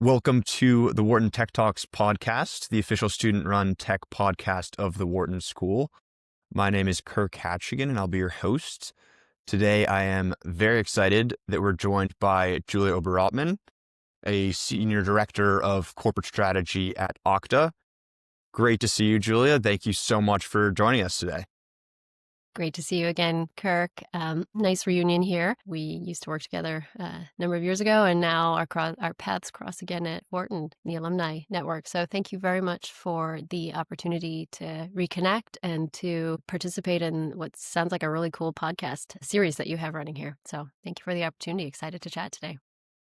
Welcome to the Wharton Tech Toks podcast, the official student-run tech podcast of the Wharton School. My name is Kirk Hachigian, and I'll be your host. Today, I am very excited that we're joined by Julia Oberrotman, a Senior Director of Corporate Strategy at Okta. Great to see you, Julia. Thank you so much for joining us today. Great to see you again, Kirk. Nice reunion here. We used to work together a number of years ago, and now our paths cross again at Wharton, the alumni network. So thank you very much for the opportunity to reconnect and to participate in what sounds like a really cool podcast series that you have running here. So thank you for the opportunity. Excited to chat today.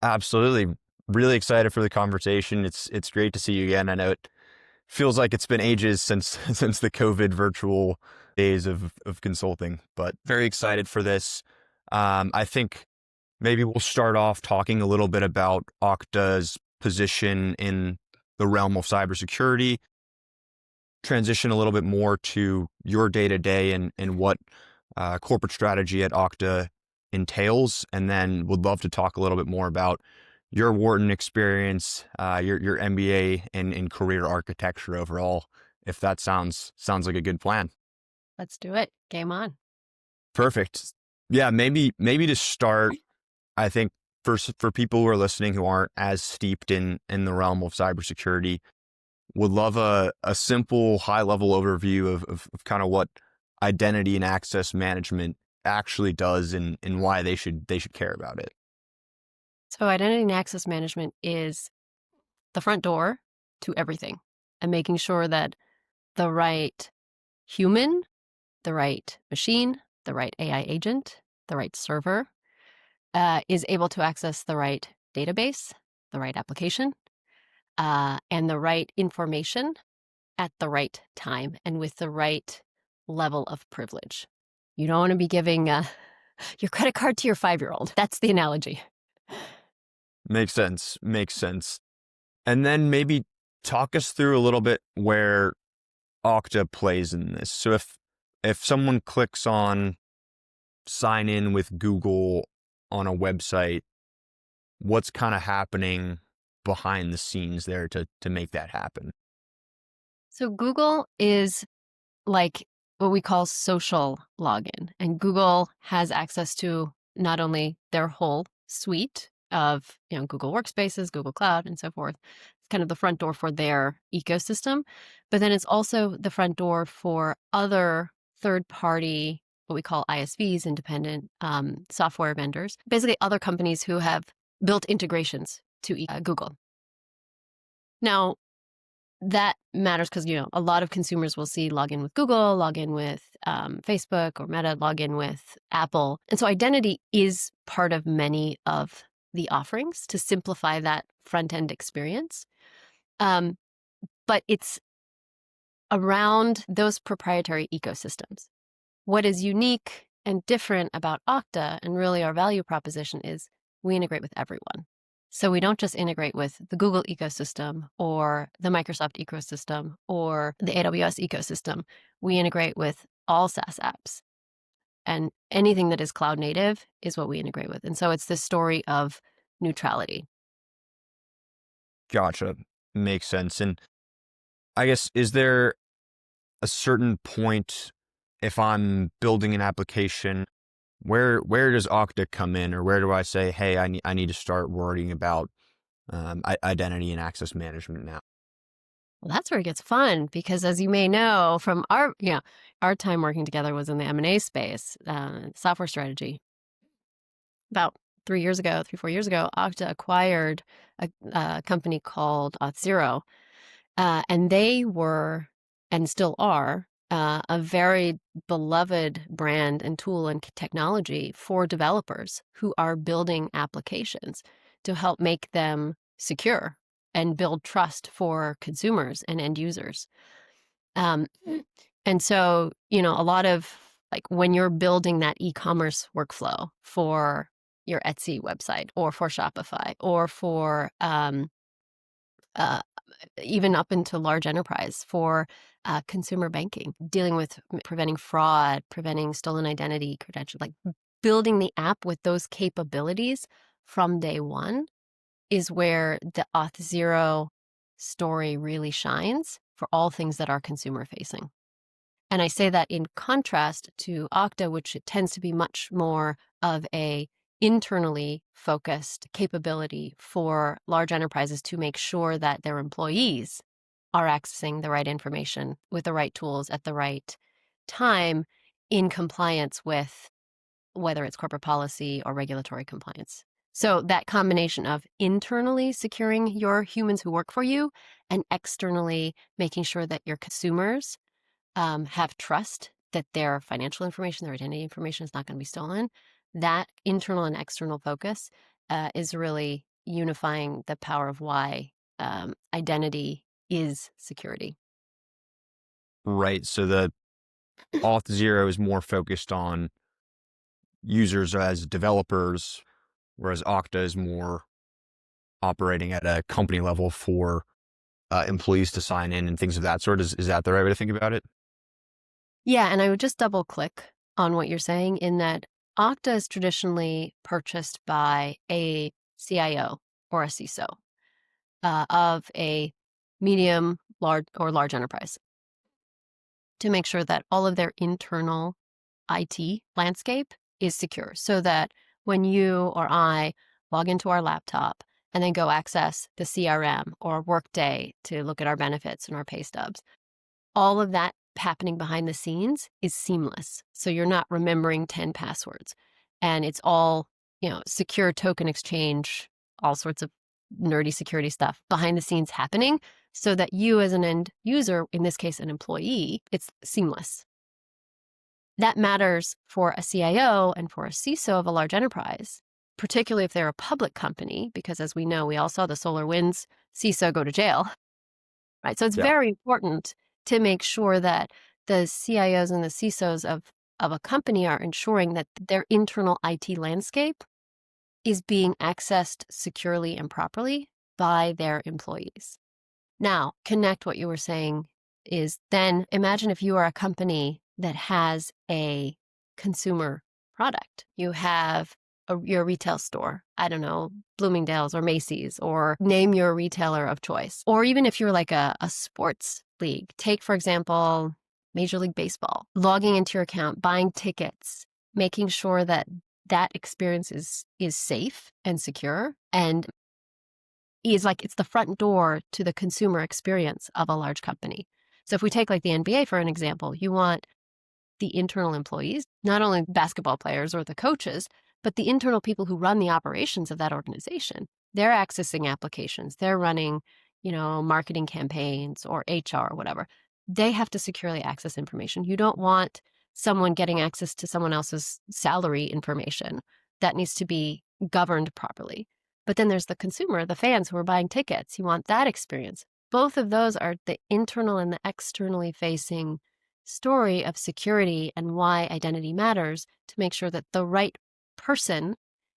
Absolutely. Really excited for the conversation. It's great to see you again. I know it feels like it's been ages since the COVID virtual days of consulting, but very excited for this. I think maybe we'll start off talking a little bit about Okta's position in the realm of cybersecurity, transition a little bit more to your day-to-day and what corporate strategy at Okta entails, and then would love to talk a little bit more about your Wharton experience, your MBA and career architecture overall, if that sounds like a good plan. Let's do it. Game on. Perfect. Yeah, maybe to start, I think for people who are listening who aren't as steeped in the realm of cybersecurity, would love a simple high-level overview of kind of what identity and access management actually does and why they should care about it. So identity and access management is the front door to everything, and making sure that the right human, the right machine, the right AI agent, the right server is able to access the right database, the right application, and the right information at the right time and with the right level of privilege. You don't want to be giving your credit card to your 5-year-old. That's the analogy. Makes sense. And then maybe talk us through a little bit where Okta plays in this. So if someone clicks on sign in with Google on a website, what's kind of happening behind the scenes there to make that happen? So Google is like what we call social login, and Google has access to not only their whole suite of Google Workspaces, Google Cloud, and so forth. It's kind of the front door for their ecosystem, but then it's also the front door for other third-party, what we call ISVs, independent software vendors, basically other companies who have built integrations to Google. Now, that matters because, a lot of consumers will see login with Google, login with Facebook or Meta, login with Apple. And so identity is part of many of the offerings to simplify that front-end experience. But it's around those proprietary ecosystems. What is unique and different about Okta, and really our value proposition, is we integrate with everyone. So we don't just integrate with the Google ecosystem or the Microsoft ecosystem or the AWS ecosystem. We integrate with all SaaS apps. And anything that is cloud native is what we integrate with. And so it's this story of neutrality. Gotcha. Makes sense. And I guess, is there a certain point, if I'm building an application, where does Okta come in, or where do I say, hey, I need to start worrying about identity and access management now? Well, that's where it gets fun, because as you may know from our time working together was in the M&A space, software strategy. About 4 years ago, Okta acquired a company called Auth0, and they were, and still are, a very beloved brand and tool and technology for developers who are building applications to help make them secure and build trust for consumers and end users. And so, a lot of, like, when you're building that e-commerce workflow for your Etsy website or for Shopify or for even up into large enterprise for consumer banking, dealing with preventing fraud, preventing stolen identity credentials, like building the app with those capabilities from day one is where the Auth0 story really shines for all things that are consumer facing. And I say that in contrast to Okta, which it tends to be much more of a internally focused capability for large enterprises to make sure that their employees are accessing the right information with the right tools at the right time in compliance with whether it's corporate policy or regulatory compliance. So that combination of internally securing your humans who work for you and externally making sure that your consumers have trust that their financial information, their identity information is not going to be stolen. That internal and external focus is really unifying the power of why identity is security. Right. So the Auth0 is more focused on users as developers, whereas Okta is more operating at a company level for employees to sign in and things of that sort. Is that the right way to think about it? Yeah, and I would just double click on what you're saying in that Okta is traditionally purchased by a CIO or a CISO of a medium, large enterprise to make sure that all of their internal IT landscape is secure so that when you or I log into our laptop and then go access the CRM or Workday to look at our benefits and our pay stubs, all of that happening behind the scenes is seamless. So you're not remembering 10 passwords. And it's all, secure token exchange, all sorts of nerdy security stuff behind the scenes happening so that you as an end user, in this case, an employee, it's seamless. That matters for a CIO and for a CISO of a large enterprise, particularly if they're a public company, because as we know, we all saw the SolarWinds CISO go to jail, right? So it's Yeah. very important to make sure that the CIOs and the CISOs of a company are ensuring that their internal IT landscape is being accessed securely and properly by their employees. Now, connect what you were saying is then imagine if you are a company that has a consumer product. You have your retail store, I don't know, Bloomingdale's or Macy's, or name your retailer of choice. Or even if you're like a sports league, take, for example, Major League Baseball, logging into your account, buying tickets, making sure that that experience is safe and secure and is like it's the front door to the consumer experience of a large company. So if we take like the NBA for an example, you want the internal employees, not only basketball players or the coaches, but the internal people who run the operations of that organization. They're accessing applications, they're running, marketing campaigns or HR or whatever. They have to securely access information. You don't want someone getting access to someone else's salary information. That needs to be governed properly. But then there's the consumer, the fans who are buying tickets. You want that experience. Both of those are the internal and the externally facing story of security and why identity matters to make sure that the right person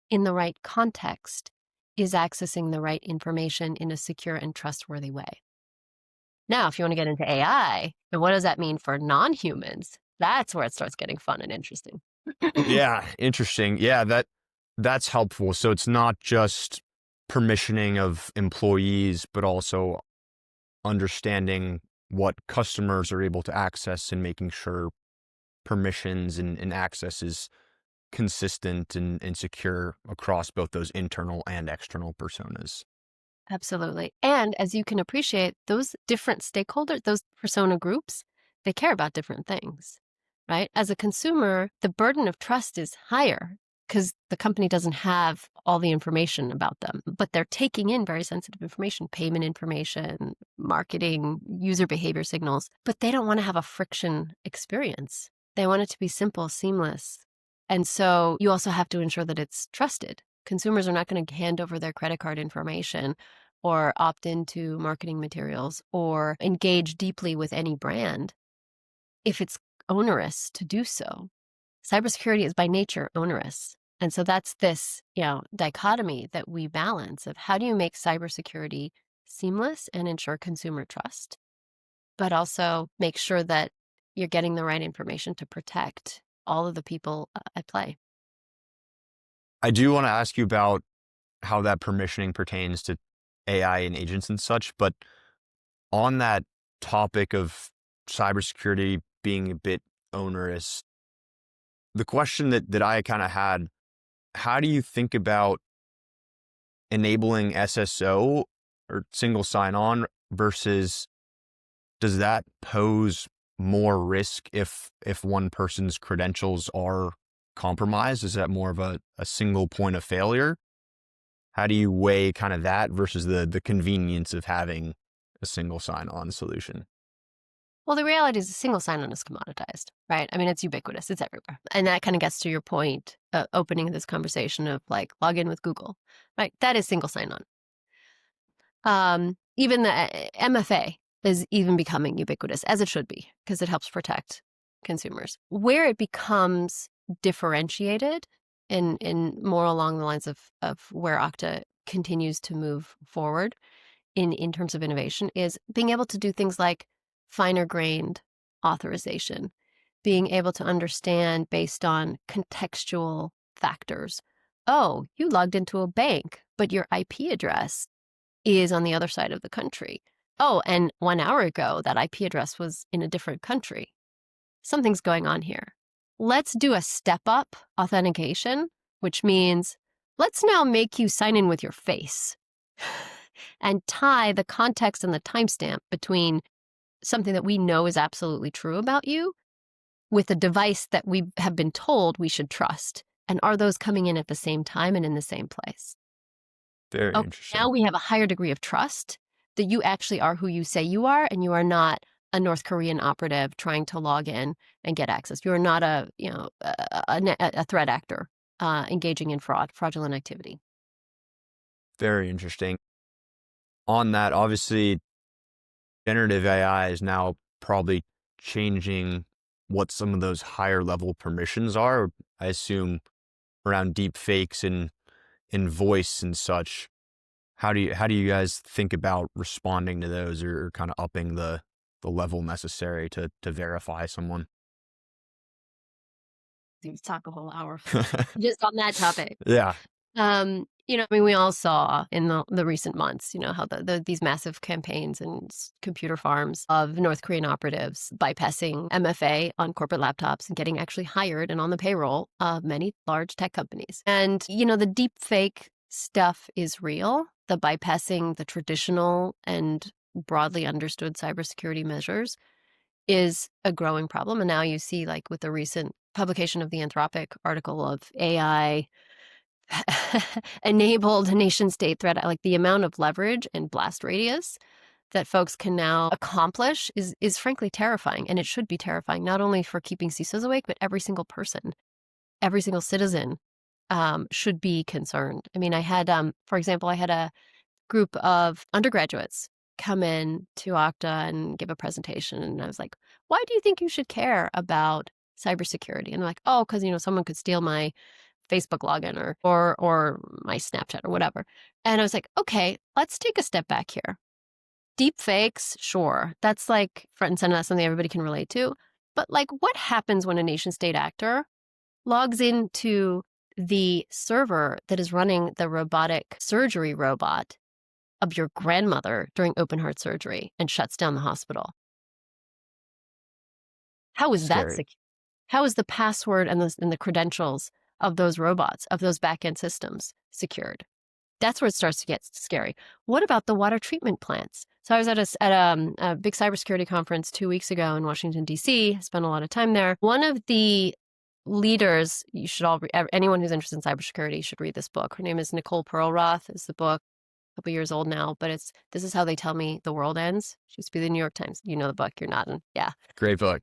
in the right context is accessing the right information in a secure and trustworthy way. Now, if you want to get into AI, and what does that mean for non-humans? That's where it starts getting fun and interesting. Yeah, interesting. Yeah, that's helpful. So it's not just permissioning of employees, but also understanding what customers are able to access and making sure permissions and access is consistent and secure across both those internal and external personas. Absolutely. And as you can appreciate, those different stakeholders, those persona groups, they care about different things, right? As a consumer, the burden of trust is higher because the company doesn't have all the information about them, but they're taking in very sensitive information, payment information, marketing, user behavior signals, but they don't want to have a friction experience. They want it to be simple, seamless. And so you also have to ensure that it's trusted. Consumers are not going to hand over their credit card information or opt into marketing materials or engage deeply with any brand if it's onerous to do so. Cybersecurity is by nature onerous. And so that's this, dichotomy that we balance of how do you make cybersecurity seamless and ensure consumer trust, but also make sure that you're getting the right information to protect all of the people at play. I do want to ask you about how that permissioning pertains to AI and agents and such. But on that topic of cybersecurity being a bit onerous, the question that I kind of had, how do you think about enabling SSO or single sign-on versus does that pose more risk if one person's credentials are compromised? Is that more of a single point of failure? How do you weigh kind of that versus the convenience of having a single sign-on solution? Well, the reality is a single sign-on is commoditized, right? I mean, it's ubiquitous. It's everywhere. And that kind of gets to your point, opening this conversation of like log in with Google, right? That is single sign-on. Even the MFA is even becoming ubiquitous, as it should be, because it helps protect consumers. Where it becomes differentiated in more along the lines of where Okta continues to move forward in terms of innovation is being able to do things like finer grained authorization, being able to understand based on contextual factors. Oh, you logged into a bank, but your IP address is on the other side of the country. Oh, and 1 hour ago, that IP address was in a different country. Something's going on here. Let's do a step up authentication, which means let's now make you sign in with your face and tie the context and the timestamp between something that we know is absolutely true about you with a device that we have been told we should trust. And are those coming in at the same time and in the same place? Very Okay, interesting. now we have a higher degree of trust that you actually are who you say you are, and you are not a North Korean operative trying to log in and get access. You are not a threat actor engaging in fraudulent activity. Very interesting. On that, obviously, generative AI is now probably changing what some of those higher level permissions are. I assume around deep fakes and in voice and such. How do you guys think about responding to those or kind of upping the level necessary to verify someone? We talk a whole hour just on that topic. Yeah, I mean, we all saw in the recent months, how these massive campaigns and computer farms of North Korean operatives bypassing MFA on corporate laptops and getting actually hired and on the payroll of many large tech companies. And, the deep fake stuff is real. The bypassing the traditional and broadly understood cybersecurity measures is a growing problem. And now you see, like with the recent publication of the Anthropic article of AI enabled nation state threat, like the amount of leverage and blast radius that folks can now accomplish is frankly terrifying. And it should be terrifying, not only for keeping CISOs awake, but every single person, every single citizen should be concerned. I mean, for example, I had a group of undergraduates come in to Okta and give a presentation. And I was like, why do you think you should care about cybersecurity? And they're like, oh, because, someone could steal my Facebook login or my Snapchat or whatever. And I was like, okay, let's take a step back here. Deep fakes, sure. That's like front and center. That's something everybody can relate to. But like, what happens when a nation state actor logs into the server that is running the robotic surgery robot of your grandmother during open heart surgery and shuts down the hospital? How is that scary. secure? How is the password and the credentials of those robots, of those back-end systems secured? That's where it starts to get scary. What about the water treatment plants? So I was at a big cybersecurity conference 2 weeks ago in Washington, D.C., spent a lot of time there. One of the leaders, anyone who's interested in cybersecurity should read this book. Her name is Nicole Perlroth, is the book. Couple years old now, but This Is How They Tell Me the World Ends. She used to be the New York Times. You know the book. You're nodding. Yeah. great book.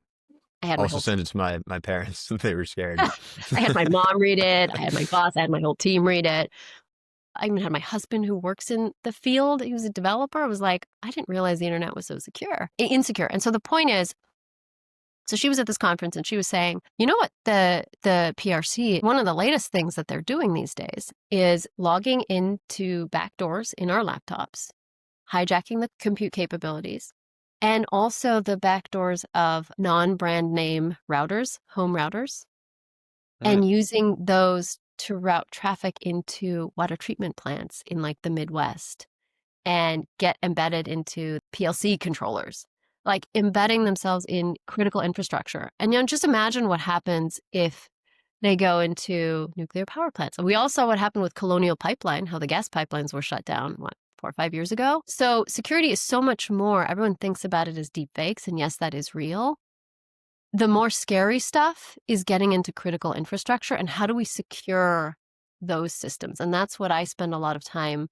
I had Also sent it to my parents. They were scared. I had my mom read it. I had my boss. I had my whole team read it. I even had my husband who works in the field. He was a developer. I was like, I didn't realize the internet was so insecure. And so the point is, so she was at this conference and she was saying, you know what, the PRC, one of the latest things that they're doing these days is logging into backdoors in our laptops, hijacking the compute capabilities, and also the backdoors of non-brand name routers, home routers, and using those to route traffic into water treatment plants in like the Midwest and get embedded into PLC controllers, like embedding themselves in critical infrastructure. And just imagine what happens if they go into nuclear power plants. And we all saw what happened with Colonial Pipeline, how the gas pipelines were shut down, 4 or 5 years ago. So security is so much more. Everyone thinks about it as deep fakes, and yes, that is real. The more scary stuff is getting into critical infrastructure and how do we secure those systems. And that's what I spend a lot of time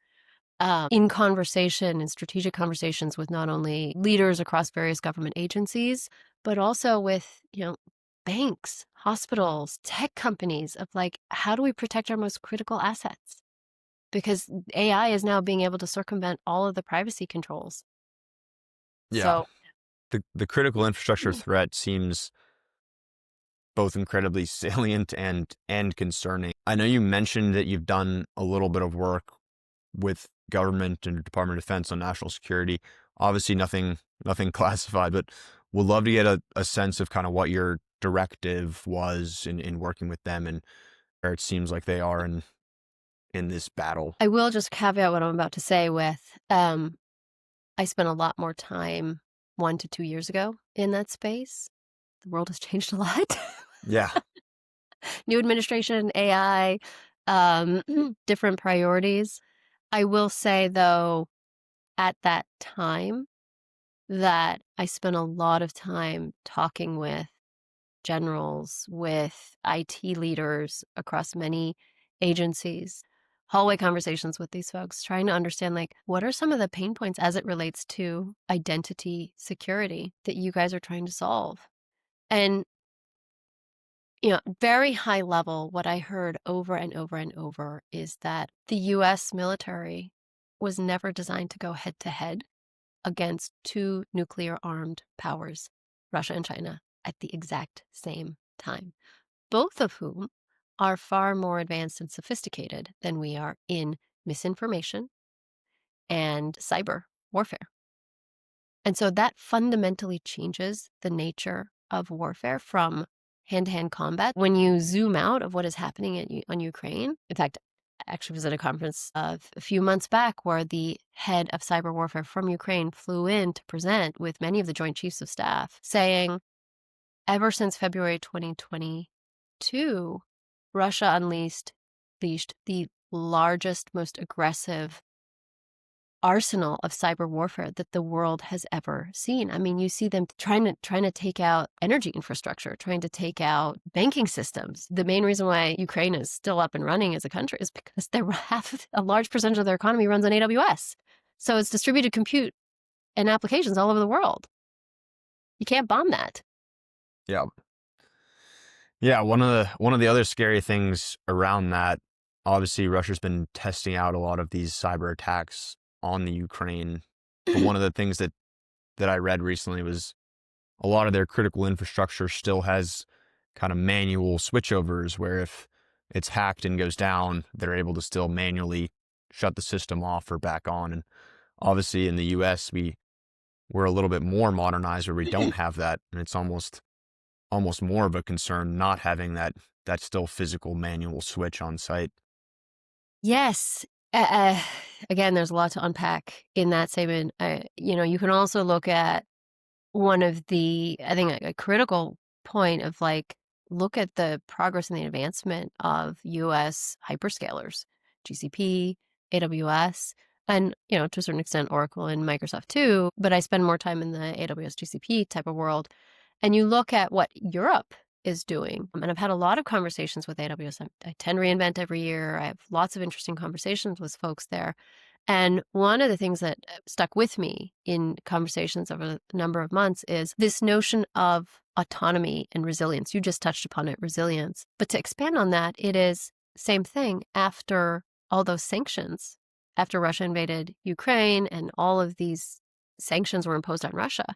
in conversation and strategic conversations with not only leaders across various government agencies, but also with, banks, hospitals, tech companies of like, how do we protect our most critical assets? Because AI is now being able to circumvent all of the privacy controls. Yeah. So The critical infrastructure threat seems both incredibly salient and concerning. I know you mentioned that you've done a little bit of work with government and Department of Defense on national security. Obviously nothing classified, but would love to get a sense of kind of what your directive was in working with them and where it seems like they are in this battle. I will just caveat what I'm about to say with, I spent a lot more time 1 to 2 years ago in that space. The world has changed a lot. Yeah. New administration, AI, different priorities. I will say, though, at that time, that I spent a lot of time talking with generals, with IT leaders across many agencies, hallway conversations with these folks, trying to understand, like, what are some of the pain points as it relates to identity security that you guys are trying to solve? And very high level, what I heard over and over and over is that the US military was never designed to go head to head against two nuclear armed powers, Russia and China, at the exact same time, both of whom are far more advanced and sophisticated than we are in misinformation and cyber warfare. And so that fundamentally changes the nature of warfare from hand-to-hand combat. When you zoom out of what is happening on Ukraine, in fact, I actually was at a conference a few months back where the head of cyber warfare from Ukraine flew in to present with many of the Joint Chiefs of Staff, saying, ever since February 2022, Russia unleashed the largest, most aggressive arsenal of cyber warfare that the world has ever seen. I mean, you see them trying to take out energy infrastructure, trying to take out banking systems. The main reason why Ukraine is still up and running as a country is because a large percentage of their economy runs on AWS. So it's distributed compute and applications all over the world. You can't bomb that. Yeah. Yeah, one of the other scary things around that, obviously Russia's been testing out a lot of these cyber attacks on the Ukraine. But one of the things that I read recently was a lot of their critical infrastructure still has kind of manual switchovers where if it's hacked and goes down, they're able to still manually shut the system off or back on. And obviously in the US, we're a little bit more modernized where we don't have that. And it's almost more of a concern not having that still physical manual switch on site. Yes. Again, there's a lot to unpack in that statement. You can also look at one of I think a critical point of like, look at the progress and the advancement of US hyperscalers, GCP, AWS, and, to a certain extent, Oracle and Microsoft too. But I spend more time in the AWS GCP type of world. And you look at what Europe is doing. And I've had a lot of conversations with AWS. I attend reInvent every year. I have lots of interesting conversations with folks there. And one of the things that stuck with me in conversations over a number of months is this notion of autonomy and resilience. You just touched upon it, resilience. But to expand on that, it is same thing after all those sanctions, after Russia invaded Ukraine and all of these sanctions were imposed on Russia,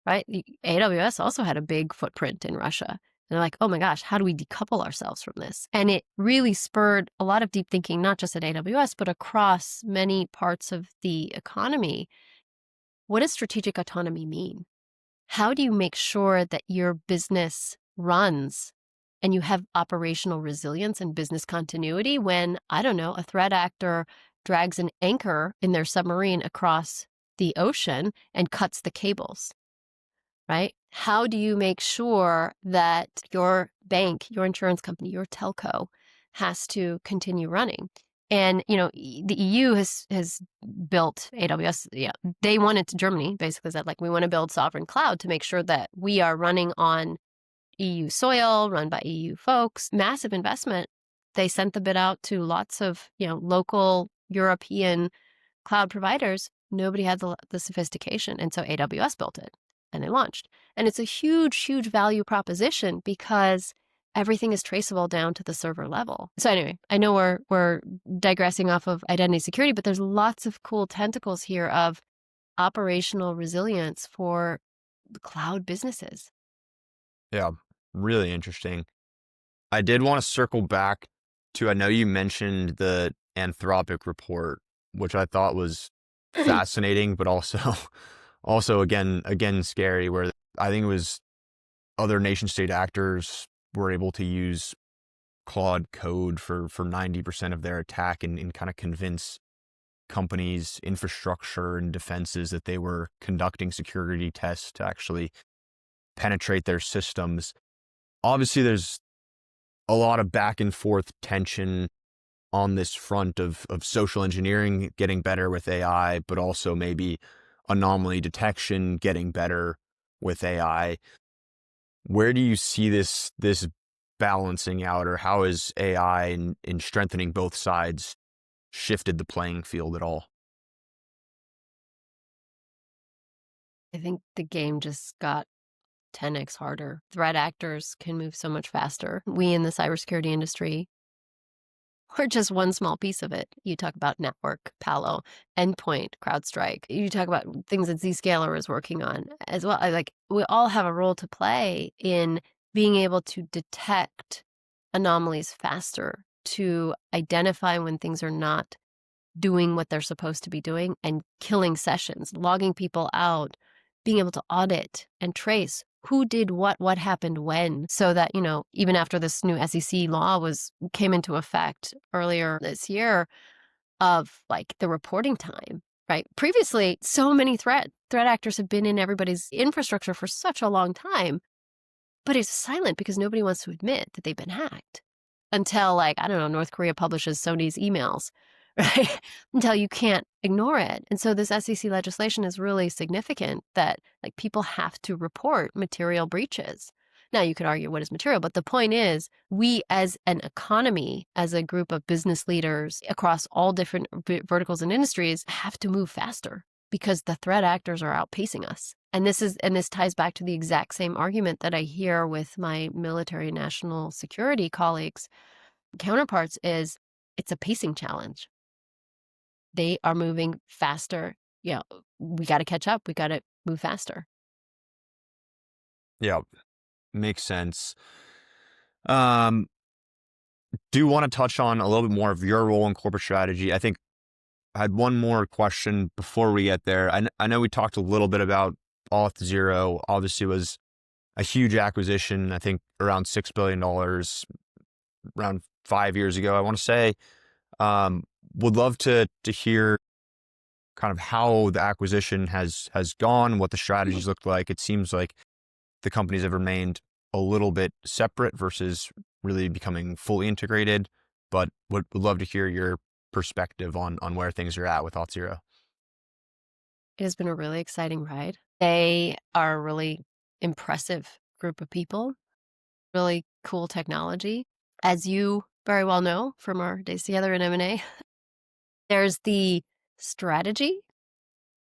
right? The AWS also had a big footprint in Russia. They're like, oh my gosh, how do we decouple ourselves from this? And it really spurred a lot of deep thinking, not just at AWS, but across many parts of the economy. What does strategic autonomy mean? How do you make sure that your business runs and you have operational resilience and business continuity when, I don't know, a threat actor drags an anchor in their submarine across the ocean and cuts the cables, right? How do you make sure that your bank, your insurance company, your telco has to continue running? And, the EU has built AWS. Yeah, they wanted to, Germany basically said, like, we want to build sovereign cloud to make sure that we are running on EU soil, run by EU folks, massive investment. They sent the bid out to lots of, local European cloud providers. Nobody had the sophistication. And so AWS built it and they launched. And it's a huge, huge value proposition because everything is traceable down to the server level. So anyway, I know we're digressing off of identity security, but there's lots of cool tentacles here of operational resilience for cloud businesses. Yeah, really interesting. I did want to circle back to, I know you mentioned the Anthropic report, which I thought was fascinating, but also again scary, where I think it was other nation state actors were able to use Claude code for 90% of their attack and kind of convince companies, infrastructure and defenses that they were conducting security tests to actually penetrate their systems. Obviously, there's a lot of back and forth tension on this front of social engineering getting better with AI, but also maybe anomaly detection getting better with AI. Where do you see this balancing out, or how is AI in strengthening both sides shifted the playing field at all? I think the game just got 10x harder. Threat actors can move so much faster. We in the cybersecurity industry, we're just one small piece of it. You talk about network, Palo, endpoint, CrowdStrike. You talk about things that Zscaler is working on as well. Like, we all have a role to play in being able to detect anomalies faster, to identify when things are not doing what they're supposed to be doing, and killing sessions, logging people out, being able to audit and trace who did what happened when, so that, even after this new SEC law came into effect earlier this year, of like the reporting time, right? Previously, so many threat actors have been in everybody's infrastructure for such a long time, but it's silent because nobody wants to admit that they've been hacked until, like, I don't know, North Korea publishes Sony's emails, right? Until you can't ignore it. And so this SEC legislation is really significant, that like people have to report material breaches. Now, you could argue what is material, but the point is, we as an economy, as a group of business leaders across all different verticals and industries, have to move faster because the threat actors are outpacing us. And this ties back to the exact same argument that I hear with my military national security colleagues, counterparts, is it's a pacing challenge. They are moving faster. We got to catch up. We got to move faster. Yeah, makes sense. Do want to touch on a little bit more of your role in corporate strategy. I think I had one more question before we get there. I know we talked a little bit about Auth0. Obviously, was a huge acquisition. I think around $6 billion, around 5 years ago, I want to say. Would love to hear kind of how the acquisition has gone, what the strategies look like. It seems like the companies have remained a little bit separate versus really becoming fully integrated, but would love to hear your perspective on where things are at with Auth0. It has been a really exciting ride. They are a really impressive group of people, really cool technology. As you very well know from our days together in M&A, there's the strategy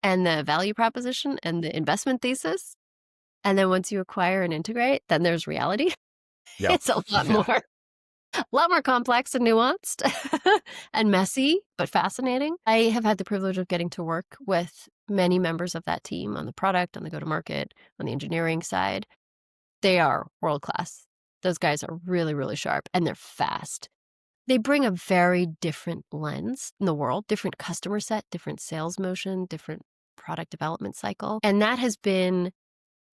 and the value proposition and the investment thesis. And then once you acquire and integrate, then there's reality. Yeah. It's a lot more complex and nuanced and messy, but fascinating. I have had the privilege of getting to work with many members of that team on the product, on the go-to-market, on the engineering side. They are world-class. Those guys are really, really sharp, and they're fast. They bring a very different lens in the world, different customer set, different sales motion, different product development cycle. And that has been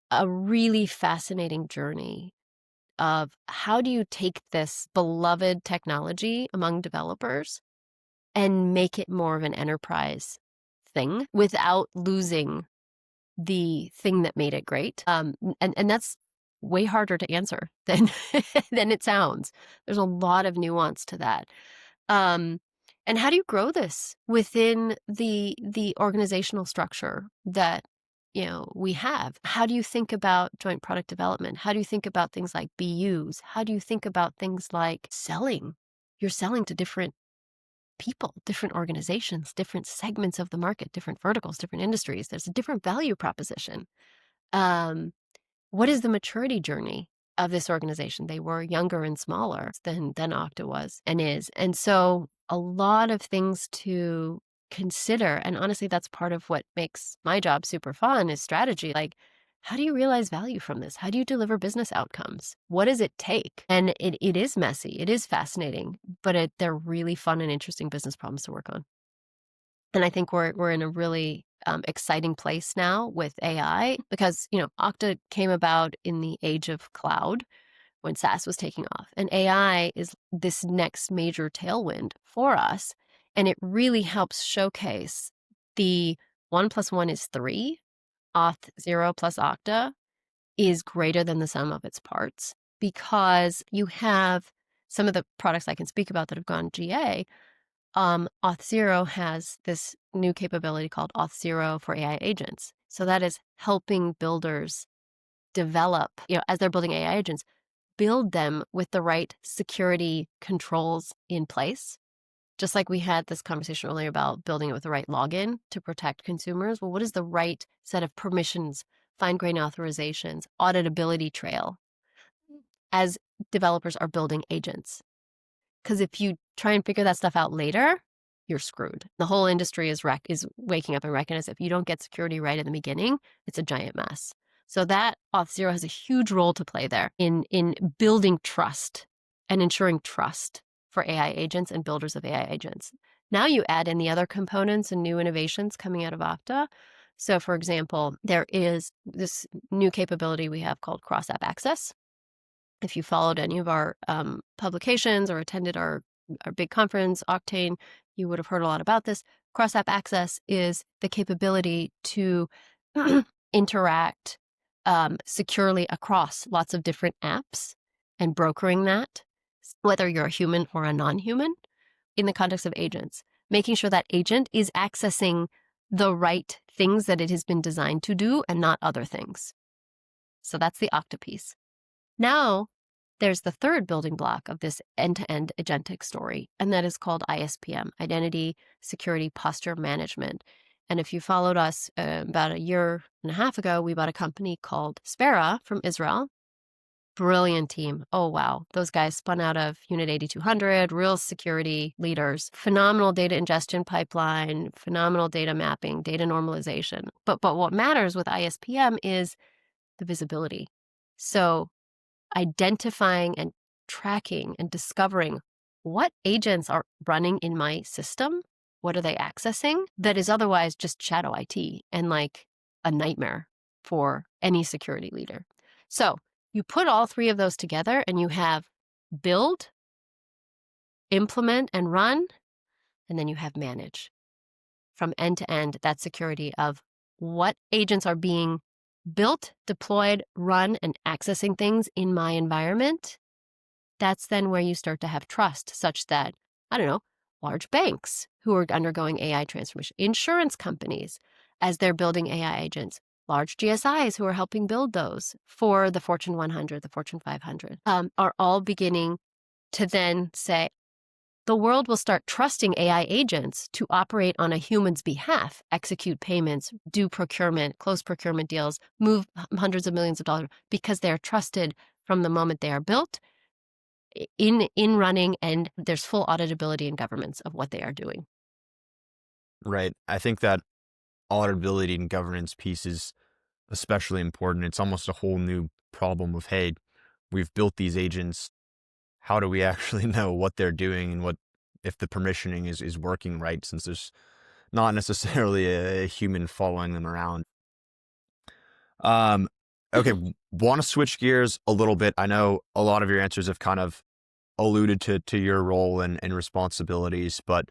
a really fascinating journey of how do you take this beloved technology among developers and make it more of an enterprise thing without losing the thing that made it great. And that's way harder to answer than than it sounds. There's a lot of nuance to that. And how do you grow this within the organizational structure that we have? How do you think about joint product development? How do you think about things like BUs? How do you think about things like selling? You're selling to different people, different organizations, different segments of the market, different verticals, different industries. There's a different value proposition. What is the maturity journey of this organization? They were younger and smaller than Okta was and is. And so a lot of things to consider. And honestly, that's part of what makes my job super fun is strategy. Like, how do you realize value from this? How do you deliver business outcomes? What does it take? And it is messy. It is fascinating, but they're really fun and interesting business problems to work on. And I think we're in a really exciting place now with AI because, Okta came about in the age of cloud when SaaS was taking off. And AI is this next major tailwind for us. And it really helps showcase the 1 + 1 is 3. Auth0 plus Okta is greater than the sum of its parts because you have some of the products I can speak about that have gone GA. Auth0 has this new capability called Auth0 for AI agents. So that is helping builders develop, as they're building AI agents, build them with the right security controls in place. Just like we had this conversation earlier about building it with the right login to protect consumers. Well, what is the right set of permissions, fine-grained authorizations, auditability trail as developers are building agents? Because if you try and figure that stuff out later, you're screwed. The whole industry is waking up and recognizing if you don't get security right in the beginning, it's a giant mess. So that Auth0 has a huge role to play there in building trust and ensuring trust for AI agents and builders of AI agents. Now you add in the other components and new innovations coming out of Okta. So for example, there is this new capability we have called cross-app access. If you followed any of our publications or attended our big conference, Octane, you would have heard a lot about this. Cross-app access is the capability to interact securely across lots of different apps and brokering that, whether you're a human or a non-human, in the context of agents, making sure that agent is accessing the right things that it has been designed to do and not other things. So that's the Okta piece. Now, there's the third building block of this end-to-end agentic story, and that is called ISPM, Identity Security Posture Management. And if you followed us about 1.5 years ago, we bought a company called Spera from Israel. Brilliant team. Oh, wow. Those guys spun out of Unit 8200, real security leaders, phenomenal data ingestion pipeline, phenomenal data mapping, data normalization. But what matters with ISPM is the visibility. So identifying and tracking and discovering what agents are running in my system, what are they accessing that is otherwise just shadow IT and like a nightmare for any security leader. So you put all three of those together and you have build, implement, and run, and then you have manage from end to end that security of what agents are being built, deployed, run, and accessing things in my environment. That's then where you start to have trust such that, I don't know, large banks who are undergoing AI transformation, insurance companies as they're building AI agents, large GSIs who are helping build those for the Fortune 100, the Fortune 500, are all beginning to then say, the world will start trusting AI agents to operate on a human's behalf, execute payments, do procurement, close procurement deals, move hundreds of millions of dollars because they're trusted from the moment they are built in running, and there's full auditability in governance of what they are doing. Right. I think that auditability and governance piece is especially important. It's almost a whole new problem of, hey, we've built these agents. How do we actually know what they're doing and what if the permissioning is working right, since there's not necessarily a human following them around. Okay, want to switch gears a little bit. I know a lot of your answers have kind of alluded to your role and responsibilities, but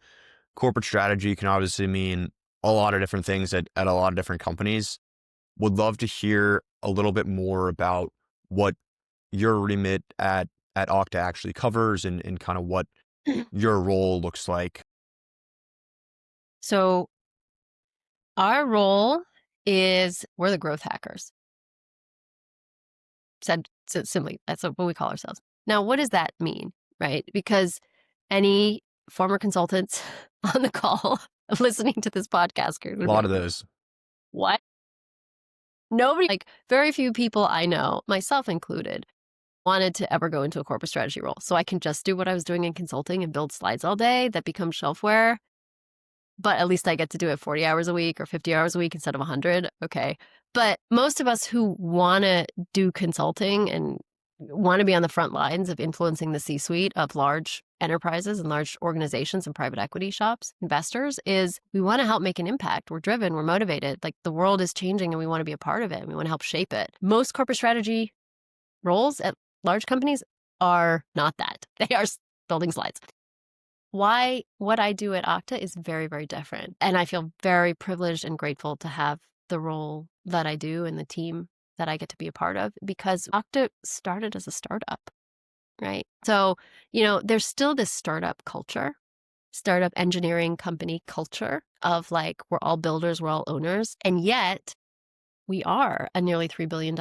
corporate strategy can obviously mean a lot of different things at a lot of different companies. Would love to hear a little bit more about what your remit at Okta actually covers and kind of what your role looks like. So our role is we're the growth hackers. Said simply, that's what we call ourselves. Now, what does that mean, right? Because any former consultants on the call listening to this podcast A would be lot of like, those. what? Nobody, like very few people I know, myself included, wanted to ever go into a corporate strategy role. So I can just do what I was doing in consulting and build slides all day that become shelfware. But at least I get to do it 40 hours a week or 50 hours a week instead of 100. Okay. But most of us who want to do consulting and want to be on the front lines of influencing the C-suite of large enterprises and large organizations and private equity shops, investors, is we want to help make an impact. We're driven, we're motivated. Like the world is changing and we want to be a part of it. And we want to help shape it. Most corporate strategy roles at large companies are not that. They are building slides. Why what I do at Okta is very, very different. And I feel very privileged and grateful to have the role that I do and the team that I get to be a part of, because Okta started as a startup, right? So, there's still this startup culture, startup engineering company culture of like, we're all builders, we're all owners. And yet we are a nearly $3 billion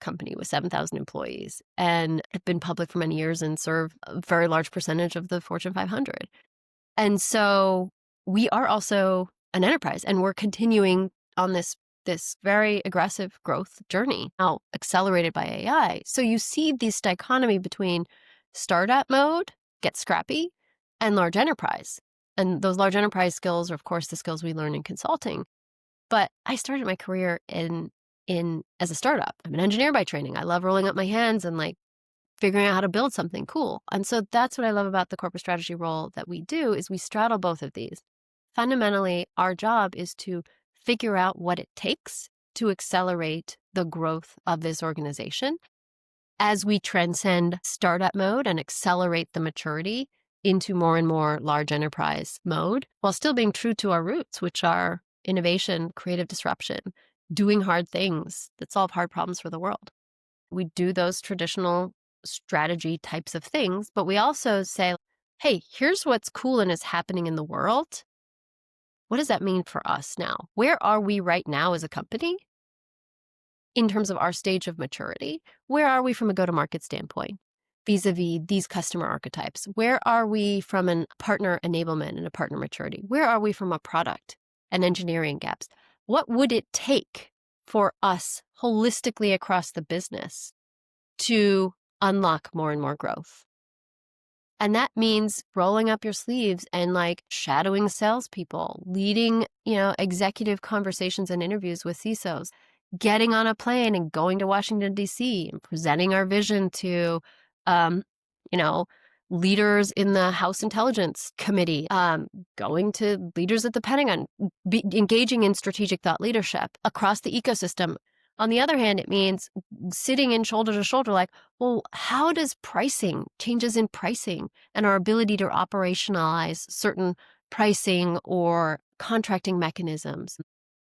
company with 7,000 employees and have been public for many years and serve a very large percentage of the Fortune 500. And so we are also an enterprise, and we're continuing on this very aggressive growth journey, now accelerated by AI. So you see this dichotomy between startup mode, get scrappy, and large enterprise. And those large enterprise skills are, of course, the skills we learn in consulting. But I started my career in as a startup. I'm an engineer by training. I love rolling up my hands and like figuring out how to build something cool. And so that's what I love about the corporate strategy role that we do, is we straddle both of these. Fundamentally, our job is to figure out what it takes to accelerate the growth of this organization as we transcend startup mode and accelerate the maturity into more and more large enterprise mode, while still being true to our roots, which are innovation, creative disruption, doing hard things that solve hard problems for the world. We do those traditional strategy types of things, but we also say, hey, here's what's cool and is happening in the world. What does that mean for us now? Where are we right now as a company in terms of our stage of maturity? Where are we from a go-to-market standpoint vis-a-vis these customer archetypes? Where are we from a partner enablement and a partner maturity? Where are we from a product and engineering gaps? What would it take for us holistically across the business to unlock more and more growth? And that means rolling up your sleeves and like shadowing salespeople, leading, executive conversations and interviews with CISOs, getting on a plane and going to Washington, D.C. and presenting our vision to, you know, leaders in the House Intelligence Committee, going to leaders at the Pentagon, engaging in strategic thought leadership across the ecosystem. On the other hand, it means sitting in shoulder to shoulder, like, well, how does changes in pricing and our ability to operationalize certain pricing or contracting mechanisms,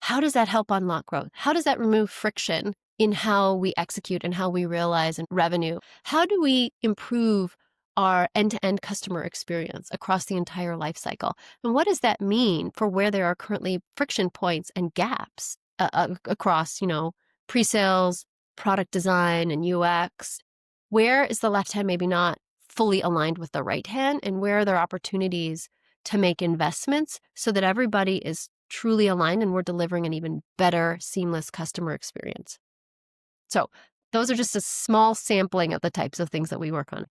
how does that help unlock growth? How does that remove friction in how we execute and how we realize revenue? How do we improve our end-to-end customer experience across the entire life cycle? And what does that mean for where there are currently friction points and gaps across, pre-sales, product design, and UX? Where is the left hand maybe not fully aligned with the right hand? And where are there opportunities to make investments so that everybody is truly aligned and we're delivering an even better, seamless customer experience? So those are just a small sampling of the types of things that we work on.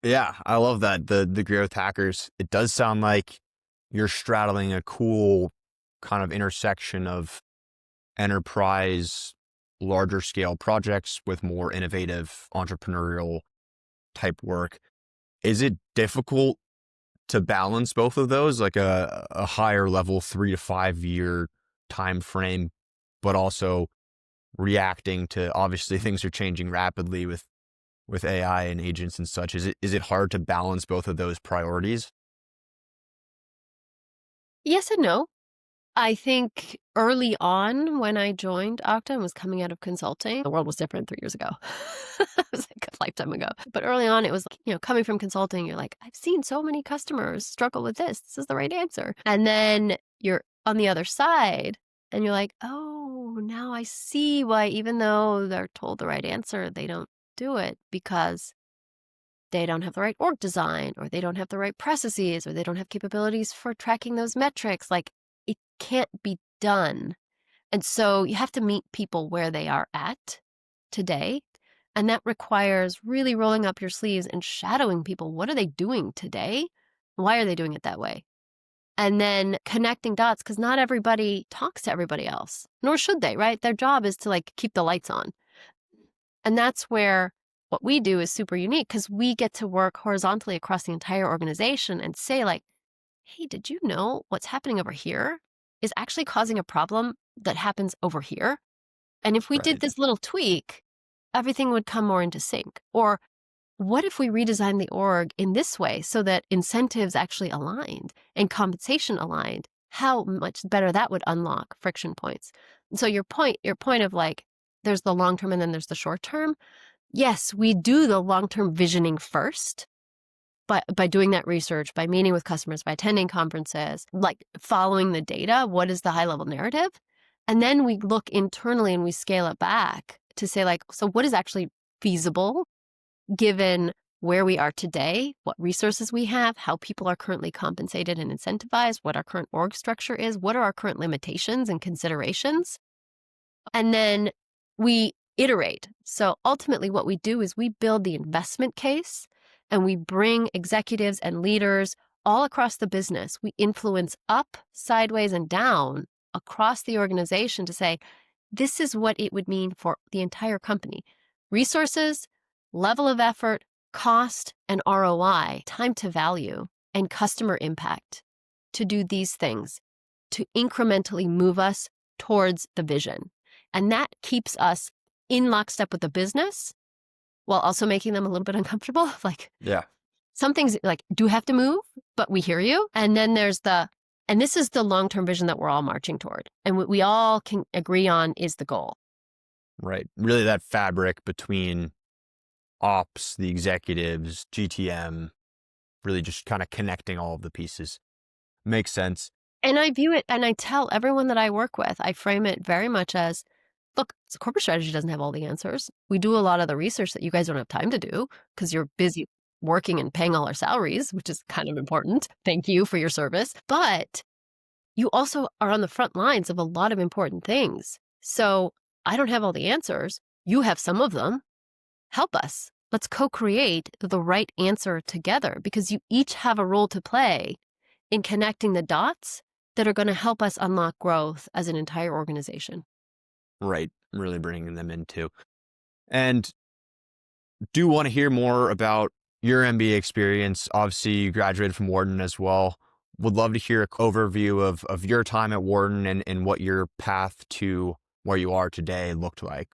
Yeah, I love that. The growth hackers, it does sound like you're straddling a cool kind of intersection of enterprise, larger scale projects with more innovative entrepreneurial type work. Is it difficult to balance both of those, like a higher level 3 to 5 year time frame, but also reacting to, obviously things are changing rapidly with AI and agents and such. Is it hard to balance both of those priorities? Yes and no. I think early on when I joined Okta and was coming out of consulting, the world was different 3 years ago. It was like a lifetime ago. But early on, it was, coming from consulting, you're like, I've seen so many customers struggle with this. This is the right answer. And then you're on the other side and you're like, oh, now I see why, even though they're told the right answer, they don't do it because they don't have the right org design, or they don't have the right processes, or they don't have capabilities for tracking those metrics. Like, it can't be done. And so you have to meet people where they are at today. And that requires really rolling up your sleeves and shadowing people. What are they doing today? Why are they doing it that way? And then connecting dots, because not everybody talks to everybody else, nor should they, right? Their job is to like keep the lights on. And that's where what we do is super unique, because we get to work horizontally across the entire organization and say like, hey, did you know what's happening over here is actually causing a problem that happens over here? And if we did Right. this little tweak, everything would come more into sync. Or what if we redesign the org in this way so that incentives actually aligned and compensation aligned? How much better that would unlock friction points. And so your point of like, there's the long term and then there's the short term. Yes, we do the long-term visioning first, but by doing that research, by meeting with customers, by attending conferences, like following the data, what is the high-level narrative? And then we look internally and we scale it back to say like, so what is actually feasible given where we are today, what resources we have, how people are currently compensated and incentivized, what our current org structure is, what are our current limitations and considerations? And then we iterate. So ultimately what we do is we build the investment case and we bring executives and leaders all across the business. We influence up, sideways, and down across the organization to say, this is what it would mean for the entire company. Resources, level of effort, cost, and ROI, time to value, and customer impact to do these things, to incrementally move us towards the vision. And that keeps us in lockstep with the business while also making them a little bit uncomfortable. Like, Yeah. some things like do have to move, but we hear you. And then there's and this is the long-term vision that we're all marching toward. And what we all can agree on is the goal. Right. Really that fabric between ops, the executives, GTM, really just kind of connecting all of the pieces. Makes sense. And I view it, and I tell everyone that I work with, I frame it very much as, look, corporate strategy doesn't have all the answers. We do a lot of the research that you guys don't have time to do because you're busy working and paying all our salaries, which is kind of important. Thank you for your service. But you also are on the front lines of a lot of important things. So I don't have all the answers. You have some of them. Help us. Let's co-create the right answer together, because you each have a role to play in connecting the dots that are going to help us unlock growth as an entire organization. Right. Really bringing them into. And do want to hear more about your MBA experience. Obviously, you graduated from Wharton as well. Would love to hear an overview of your time at Wharton and what your path to where you are today looked like.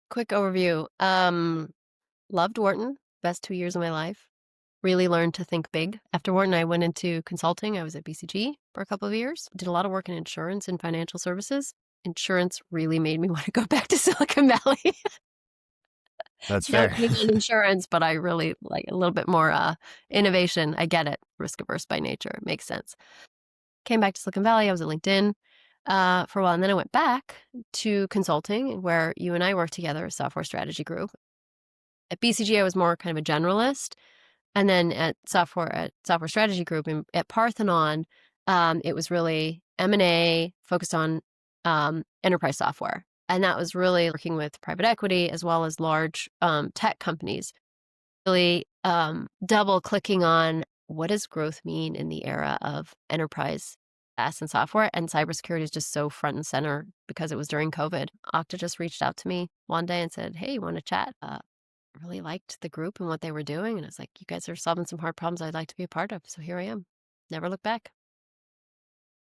Quick overview. Loved Wharton, best 2 years of my life. Really learned to think big. After Wharton, I went into consulting. I was at BCG for a couple of years. Did a lot of work in insurance and financial services. Insurance really made me want to go back to Silicon Valley. That's No fair. dig on insurance, but I really like a little bit more innovation. I get it. Risk averse by nature. It makes sense. Came back to Silicon Valley. I was at LinkedIn for a while. And then I went back to consulting, where you and I worked together, a software strategy group. At BCG, I was more kind of a generalist. And then at software strategy group at Parthenon, it was really M&A focused on enterprise software. And that was really working with private equity as well as large tech companies, really double clicking on what does growth mean in the era of enterprise SaaS and software. And cybersecurity is just so front and center because it was during COVID. Okta just reached out to me one day and said, hey, you want to chat? Really liked the group and what they were doing. And I was like, you guys are solving some hard problems I'd like to be a part of. So here I am. Never look back.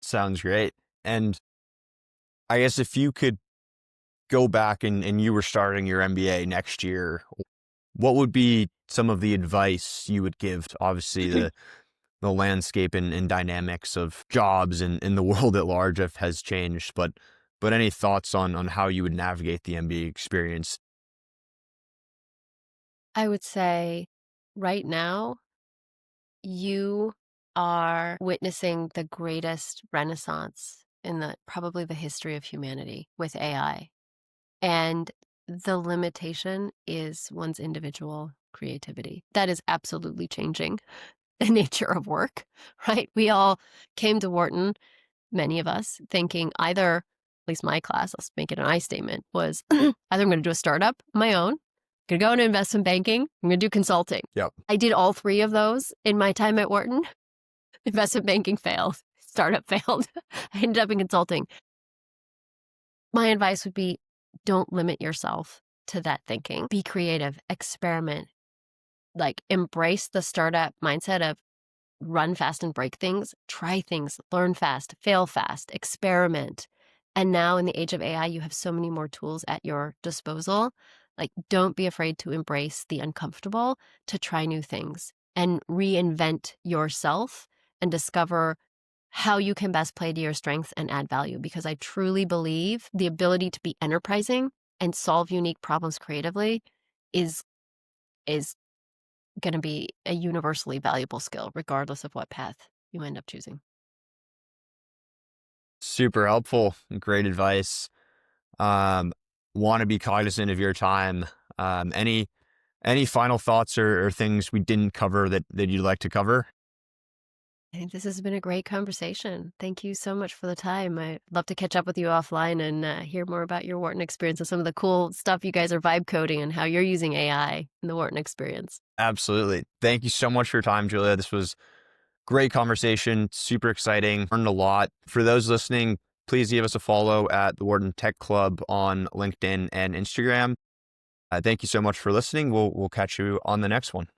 Sounds great. And I guess if you could go back and you were starting your MBA next year, what would be some of the advice you would give to obviously the landscape and dynamics of jobs and the world at large has changed, but any thoughts on how you would navigate the MBA experience? I would say right now, you are witnessing the greatest renaissance in probably the history of humanity with AI. And the limitation is one's individual creativity. That is absolutely changing the nature of work, right? We all came to Wharton, many of us, thinking either, at least my class, I'll make it an I statement, was either I'm going to do a startup on my own, I'm going to go into investment banking, I'm going to do consulting. Yep. I did all three of those in my time at Wharton. Investment banking failed, startup failed. I ended up in consulting. My advice would be, don't limit yourself to that thinking. Be creative, experiment, like embrace the startup mindset of run fast and break things, try things, learn fast, fail fast, experiment. And now in the age of AI, you have so many more tools at your disposal. Like, don't be afraid to embrace the uncomfortable, to try new things and reinvent yourself and discover how you can best play to your strengths and add value. Because I truly believe the ability to be enterprising and solve unique problems creatively is going to be a universally valuable skill, regardless of what path you end up choosing. Super helpful. Great advice. Want to be cognizant of your time. Any final thoughts or things we didn't cover that you'd like to cover? I think this has been a great conversation. Thank you so much for the time. I'd love to catch up with you offline and hear more about your Wharton experience and some of the cool stuff you guys are vibe coding and how you're using AI in the Wharton experience. Absolutely. Thank you so much for your time, Julia. This was great conversation. Super exciting. Learned a lot. For those listening, please give us a follow at the Wharton Tech Club on LinkedIn and Instagram. Thank you so much for listening. We'll catch you on the next one.